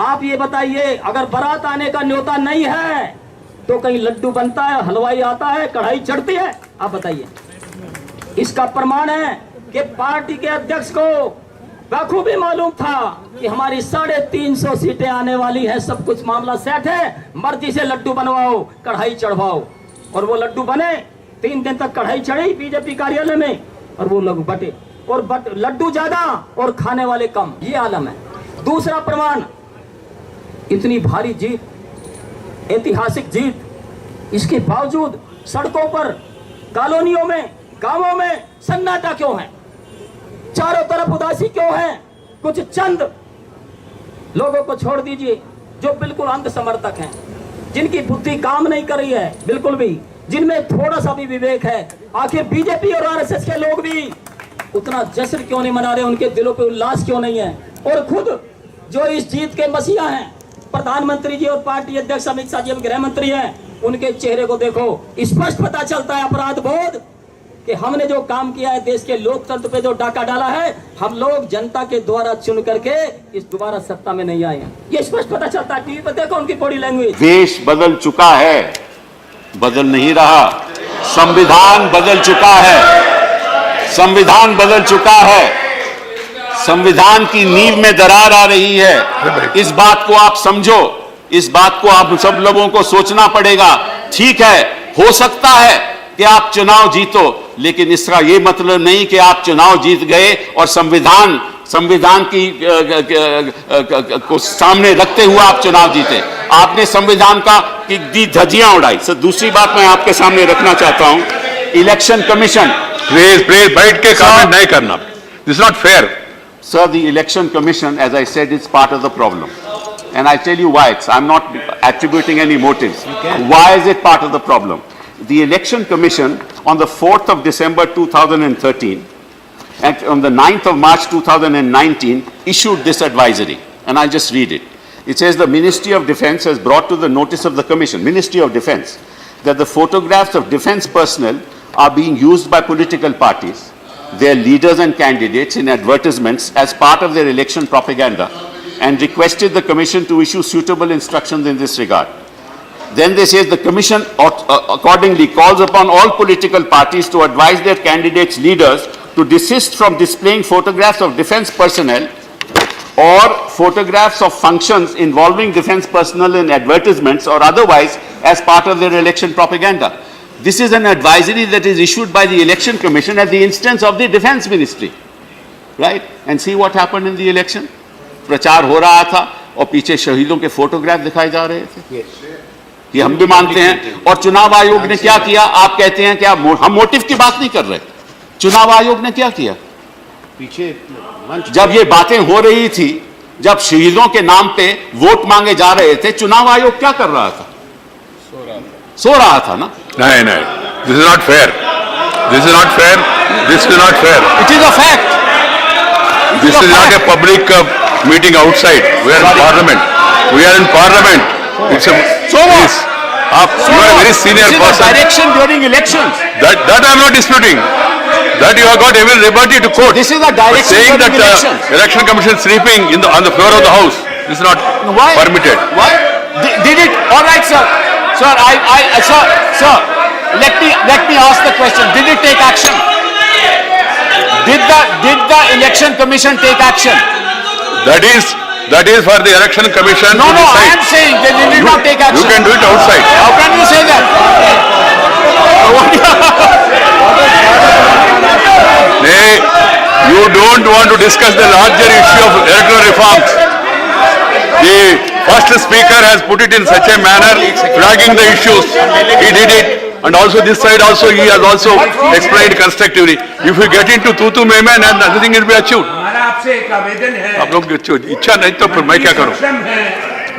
आप ये बताइए, अगर बारात आने का न्योता नहीं है तो कहीं लड्डू बनता है, हलवाई आता है, कढ़ाई चढ़ती है? आप बताइए। इसका प्रमाण है कि पार्टी के अध्यक्ष को बखूबी मालूम था कि हमारी 350 सीटें आने वाली है, सब कुछ मामला सेट है, मर्जी से लड्डू बनवाओ, कढ़ाई चढ़वाओ। और वो लड्डू बने, 3 दिन तक कढ़ाई चढ़ी बीजेपी कार्यालय में, और वो लोग बटे, और लड्डू ज्यादा और खाने वाले कम। ये आलम है। दूसरा प्रमाण, इतनी भारी जीत, ऐतिहासिक जीत, इसके बावजूद सड़कों पर, कॉलोनियों में, गांवों में सन्नाटा क्यों है? चारों तरफ उदासी क्यों है? कुछ चंद लोगों को छोड़ दीजिए जो बिल्कुल अंध समर्थक हैं, जिनकी बुद्धि काम नहीं कर रही है बिल्कुल भी, जिनमें थोड़ा सा भी विवेक है। आखिर बीजेपी और आरएसएस के लोग भी उतना जश्न क्यों नहीं मना रहे? उनके दिलों पे उल्लास क्यों नहीं है? और खुद जो इस जीत के मसीहा हैं, प्रधानमंत्री जी और पार्टी अध्यक्ष अमित शाह जी, गृह मंत्री हैं, उनके चेहरे को देखो, स्पष्ट पता चलता है अपराध बोध कि हमने जो काम किया है, देश के लोकतंत्र पे जो डाका डाला है, हम लोग जनता के द्वारा चुन करके इस दोबारा सत्ता में नहीं आए हैं। ये स्पष्ट पता चलता है। टीवी पर देखो उनकी बॉडी लैंग्वेज। देश बदल चुका है, बदल नहीं रहा। संविधान बदल चुका है, संविधान बदल चुका है। संविधान की नींव में दरार आ रही है। इस बात को आप समझो, इस बात को आप सब लोगों को सोचना पड़ेगा। ठीक है, हो सकता है कि आप चुनाव जीतो, लेकिन इसका यह मतलब नहीं कि आप चुनाव जीत गए और संविधान की को सामने रखते हुए आप चुनाव जीते। आपने संविधान की धज्जियां उड़ाई। सर, दूसरी बात मैं आपके सामने रखना चाहता हूं, इलेक्शन कमीशन। प्लीज बैठ के कमेंट नहीं करना, this is not fair. Sir, the election commission, as I said, is part of the problem. And I tell you why. I'm not attributing any motives. Why is it part of the problem? The election commission on the 4th of December 2013 and on the 9th of March 2019 issued this advisory. And I'll just read it. It says the Ministry of Defense has brought to the notice of the commission, Ministry of Defense, that the photographs of defense personnel are being used by political parties, their leaders and candidates in advertisements as part of their election propaganda, and requested the commission to issue suitable instructions in this regard. Then they say the commission accordingly calls upon all political parties to advise their candidates' leaders to desist from displaying photographs of defense personnel or photographs of functions involving defense personnel in advertisements or otherwise as part of their election propaganda. This is an advisory that is issued by the Election Commission at the instance of the Defense Ministry, right? And see what happened in the election. प्रचार हो रहा था और पीछे शहीदों के photograph दिखाए जा रहे थे। ये हम भी मानते हैं। और चुनाव आयोग ने क्या किया? आप कहते हैं कि हम मोटिव की बात नहीं कर रहे। चुनाव आयोग ने क्या किया? पीछे जब ये बातें हो रही थी, जब शहीदों के नाम पे वोट मांगे जा रहे थे, चुनाव आयोग क्या कर रहा था? सो रहा था ना? नहीं, this is not fair, this is not fair, this is not fair. It is a fact. This is not a public meeting outside, we are in parliament, we are in parliament. It's आप you are very senior person. Direction during elections, that I am not disputing, that you have got every liberty to quote. This is a direction saying during that elections. election commission sleeping on the floor of the house is not permitted. Why? Did it? All right, sir. Sir, sir, let me ask the question. Did it take action? Did the election commission take action? That is for the election commission No, to no, I decide. am saying they did not take action. You can do it outside. How can you say that? You don't want to discuss the larger issue of electoral reforms. The first speaker has put it in such a manner, flagging the issues. He did it. And also this side also, he has also explained constructively. If you get into तू मैं and nothing will be achieved. हमारा आपसे एक आवेदन है। आप लोग इच्छा नहीं तो फिर मैं क्या करूं?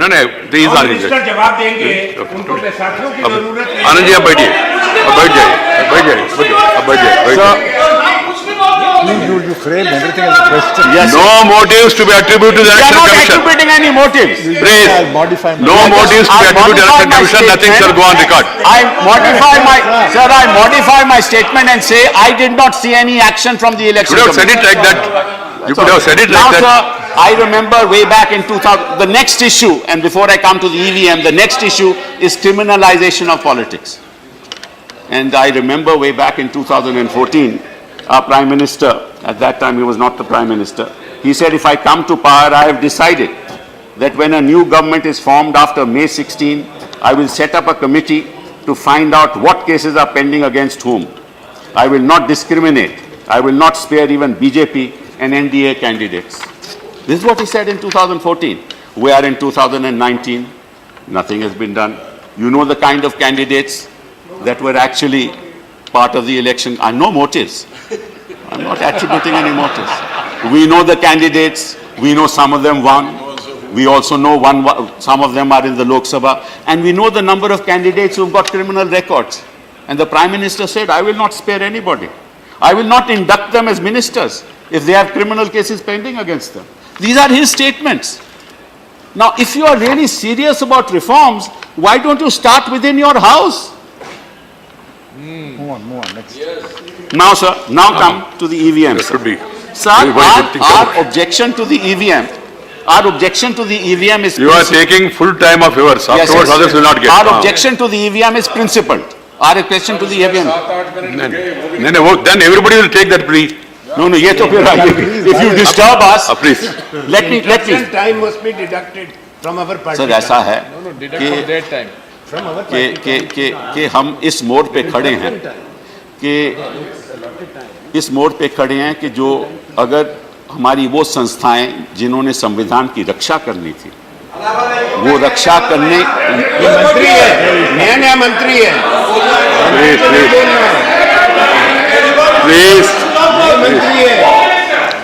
नहीं, these are मिनिस्टर जवाब देंगे, उनको बैसाखियों की जरूरत नहीं। आनंद जी आप बैठिए, बैठ जाइए। You frame everything as a question. Yes. No motives to be attributed to the We are election not commission. attributing any motives. Please, I'll modify my no motives to be attributed to the election commission. Nothing shall go on record. I modify my statement and say I did not see any action from the You election could have said commission. it like that. You could have said it Now, like sir, that. I remember way back in 2000, the next issue, and before I come to the EVM, the next issue is criminalization of politics. And I remember way back in 2014, our Prime Minister, at that time he was not the Prime Minister, he said, if I come to power, I have decided that when a new government is formed after May 16, I will set up a committee to find out what cases are pending against whom. I will not discriminate. I will not spare even BJP and NDA candidates. This is what he said in 2014. We are in 2019. Nothing has been done. You know the kind of candidates that were actually part of the election. I know motives. I'm not attributing any motives. We know the candidates. We know some of them won. We also know some of them are in the Lok Sabha. And we know the number of candidates who've got criminal records. And the Prime Minister said, I will not spare anybody. I will not induct them as ministers if they have criminal cases pending against them. These are his statements. Now, if you are really serious about reforms, why don't you start within your house? Move on, next. Now, sir, now come to the EVM. That should be. Sir, Very good thing. our objection to the EVM, is... You are taking full time of yours. Yes, Afterwards, yes. others will not get. Our objection to the EVM is principled. Our objection to the EVM... No, then everybody will take that plea. No, ye to phir if you disturb us... Please. Let me... Time must be deducted from our party. Sir ऐसा है कि हम इस मोड़ पे खड़े हैं कि जो अगर हमारी वो संस्थाएं जिन्होंने संविधान की रक्षा करनी थी वो रक्षा करने मंत्री है, नया मंत्री है।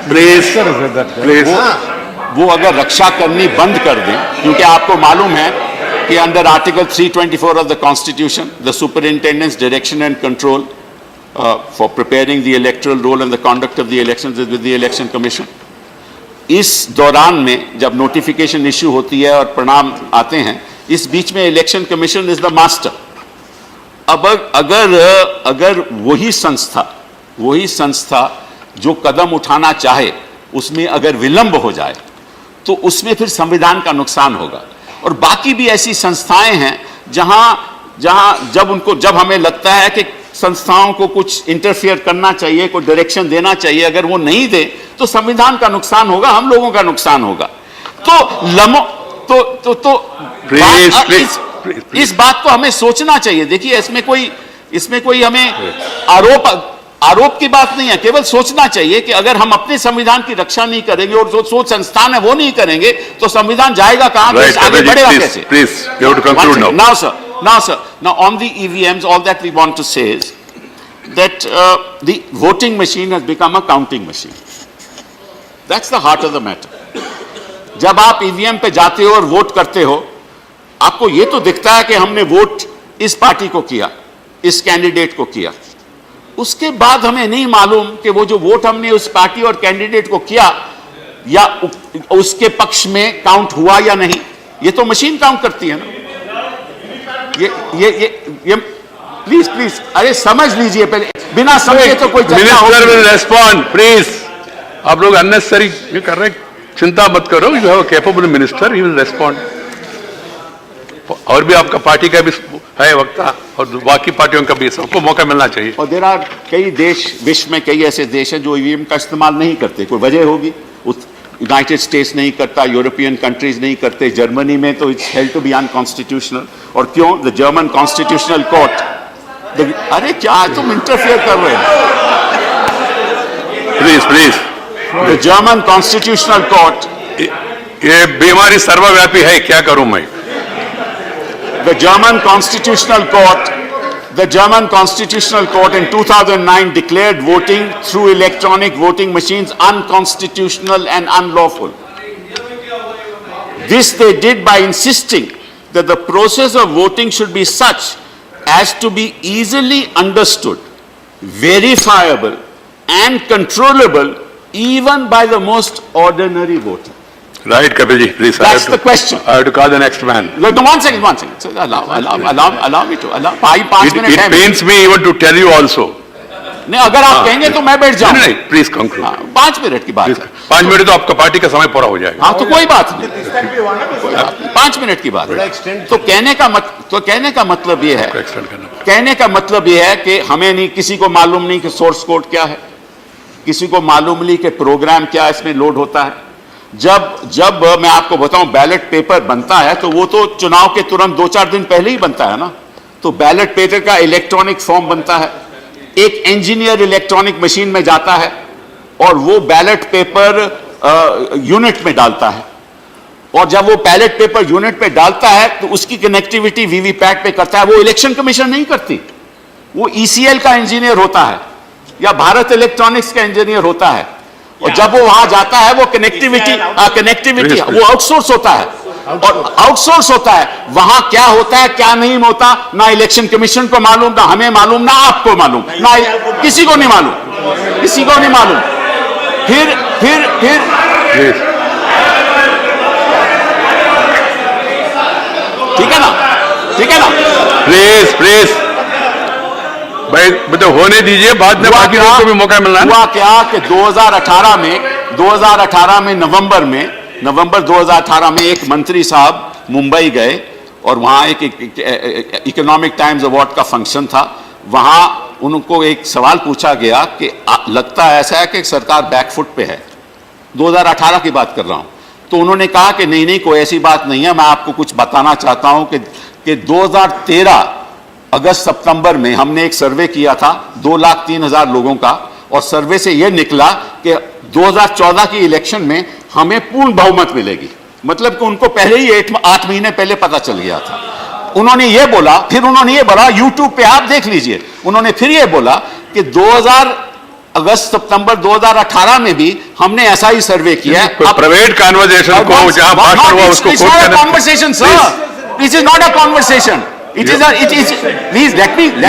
प्लीज वो अगर रक्षा करनी बंद कर दें, क्योंकि आपको मालूम है कि under article 324 of the constitution the superintendents direction and control for preparing the electoral roll and the conduct of the elections is with the election commission. इस दौरान में जब नोटिफिकेशन इश्यू होती है और परिणाम आते हैं, इस बीच में election commission is the master. अब अगर वही संस्था जो कदम उठाना चाहे उसमें अगर विलंब हो जाए तो उसमें फिर संविधान का नुकसान होगा। और बाकी भी ऐसी संस्थाएं हैं जहां जब हमें लगता है कि संस्थाओं को कुछ इंटरफियर करना चाहिए, कोई डायरेक्शन देना चाहिए, अगर वो नहीं दे तो संविधान का नुकसान होगा, हम लोगों का नुकसान होगा। इस बात को हमें सोचना चाहिए। देखिए इसमें कोई हमें आरोप की बात नहीं है, केवल सोचना चाहिए कि अगर हम अपने संविधान की रक्षा नहीं करेंगे और जो संस्थान है वो नहीं करेंगे तो संविधान जाएगा कहां, आगे बढ़ेगा कैसे? Please, you have to conclude now. Now, sir, on the EVMs, all that we want to say is that the voting machine has become a counting machine. That's the heart of the matter. जब आप EVM पे जाते हो और vote करते हो, आपको ये तो दिखता है कि हमने वोट इस पार्टी को किया, इस कैंडिडेट को किया। उसके बाद हमें नहीं मालूम कि वो जो वोट हमने उस पार्टी और कैंडिडेट को किया या उसके पक्ष में काउंट हुआ या नहीं, ये तो मशीन काउंट करती है ना। ये प्लीज अरे समझ लीजिए पहले, बिना समझे तो कोई मिनिस्टर विल रेस्पॉन्ड। प्लीज, आप लोग अननेसेसरी ये कर रहे हैं, चिंता मत करो, you have a capable minister, he will respond. और भी आपका पार्टी का भी है वक्ता और बाकी पार्टियों का भी, सबको मौका मिलना चाहिए। और देर आर कई देश, विश्व में कई ऐसे देश हैं जो ईवीएम का इस्तेमाल नहीं करते, कोई वजह होगी। यूनाइटेड स्टेट्स नहीं करता, यूरोपियन कंट्रीज नहीं करते, जर्मनी में तो it's held to be unconstitutional. और क्यों? द जर्मन कॉन्स्टिट्यूशनल कोर्ट, अरे क्या तुम इंटरफियर कर रहे हो? Please the German constitutional court, ये बीमारी सर्वव्यापी है, क्या करूं मैं? The German Constitutional Court in 2009 declared voting through electronic voting machines unconstitutional and unlawful. This they did by insisting that the process of voting should be such as to be easily understood, verifiable and controllable even by the most ordinary voter. Right, Kapil ji, please. That's the question. I have to call the next man. No, one second. So allow me to. 5 minutes. It pains me even to tell you also नहीं, अगर आप कहेंगे तो मैं बैठ नहीं जाऊंगा। नहीं, प्लीज कंक्लूड। 5 मिनट की बात है। 5 मिनट तो आपका पार्टी का समय पूरा हो जाएगा। हाँ, तो कोई बात नहीं, 5 मिनट की बात है। तो कहने का मतलब ये है, एक्सटेंड करना। कहने का मतलब ये है कि हमें नहीं, किसी को मालूम नहीं कि सोर्स कोड क्या है, किसी को मालूम नहीं कि प्रोग्राम क्या इसमें लोड होता है। जब मैं आपको बताऊं बैलेट पेपर बनता है तो वो तो चुनाव के तुरंत 2-4 दिन पहले ही बनता है ना। तो बैलेट पेपर का इलेक्ट्रॉनिक फॉर्म बनता है, एक इंजीनियर इलेक्ट्रॉनिक मशीन में जाता है और वो बैलेट पेपर यूनिट में डालता है, और जब वो बैलेट पेपर यूनिट में डालता है तो उसकी कनेक्टिविटी वीवीपैट पे करता है। वो इलेक्शन कमीशन नहीं करती, वो ईसीएल का इंजीनियर होता है या भारत इलेक्ट्रॉनिक्स का इंजीनियर होता है। और जब वो वहां जाता है वो कनेक्टिविटी वो आउटसोर्स होता है, और आउटसोर्स होता है। वहां क्या होता है क्या नहीं होता ना इलेक्शन कमीशन को मालूम, ना हमें मालूम, ना आपको मालूम, ना किसी को नहीं मालूम, किसी को नहीं मालूम। फिर ठीक है ना, ठीक है ना। प्लीज भाई मतलब होने दीजिए, बाद में बाकी लोगों को भी मौका मिलना है। हुआ क्या कि 2018 में नवंबर 2018 में एक मंत्री साहब मुंबई गए और वहां एक इकोनॉमिक टाइम्स अवार्ड का फंक्शन था। वहां उनको एक सवाल पूछा गया कि लगता है ऐसा है कि सरकार बैकफुट पे है। 2018 की बात कर रहा हूं। तो उन्होंने कहा कि नहीं कोई ऐसी बात नहीं है, मैं आपको कुछ बताना चाहता हूं कि 2013 अगस्त सितंबर में हमने एक सर्वे किया था 2,03,000 लोगों का, और सर्वे से यह निकला कि 2014 की इलेक्शन में हमें पूर्ण बहुमत मिलेगी। मतलब कि उनको पहले ही 8 महीने पहले पता चल गया था। उन्होंने ये बोला, फिर उन्होंने ये बोला, यूट्यूब पे आप देख लीजिए, उन्होंने फिर ये बोला कि 2000 अगस्त सितंबर 2018 में भी हमने ऐसा ही सर्वे किया है। प्राइवेट कन्वर्सेशन को जहां भाषण हुआ उसको It's not a conversation, sir. This is not a conversation. It is. Please let me. You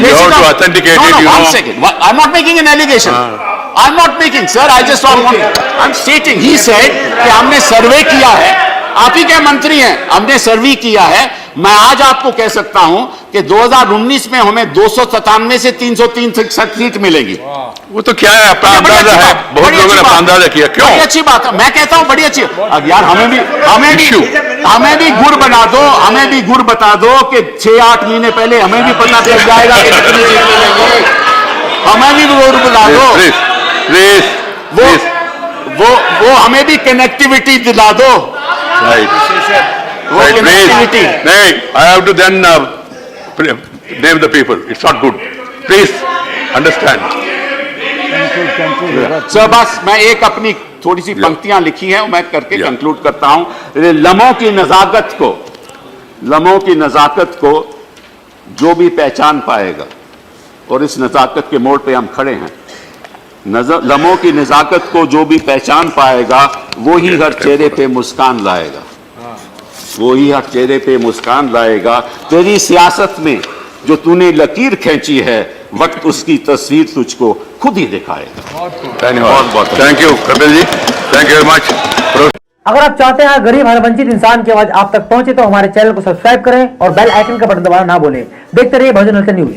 have to authenticate it. No, 1 second. I'm not making an allegation. I'm not making, sir. I just want. I'm stating. He said कि हमने सर्वे किया है। आप ही के मंत्री हैं, हमने सर्वे किया है। मैं आज आपको कह सकता हूं कि 2019 में हमें 297 से 303 सीट मिलेगी। वो तो क्या है, अपना अंदाजा है, बहुत लोगों ने अपना अंदाजा किया। क्यों? बड़ी अच्छी बात है, मैं कहता हूं बड़ी अच्छी। अब यार हमें भी गुर बना दो, हमें भी गुर बता दो कि 6-8 महीने पहले हमें भी पता चल जाएगा कि कितनी सीट मिलेंगे। हमें भी गुर बता दो, वो हमें भी कनेक्टिविटी दिला दो। Right, please. नहीं, I have to then name the people. It's not good. Please understand. Sir बस मैं एक अपनी थोड़ी सी पंक्तियां लिखी हैं, मैं करके कंक्लूड करता हूं। लम्हों की नजाकत को जो भी पहचान पाएगा, और इस नजाकत के मोड़ पे हम खड़े हैं। लम्हों की नजाकत को जो भी पहचान पाएगा वो ही हर चेहरे पे मुस्कान लाएगा, वो ही हर चेहरे पे मुस्कान लाएगा। तेरी सियासत में जो तूने लकीर खींची है, वक्त उसकी तस्वीर तुझको खुद ही दिखाएगा। धन्यवाद, thank you Kapil ji, thank you very much. अगर आप चाहते हैं गरीब हर वंचित इंसान की आवाज आप तक पहुंचे तो हमारे चैनल को सब्सक्राइब करें और बेल आइकन का बटन दबाना ना भूलें। देखते रहिए बहुजन हलचल न्यूज।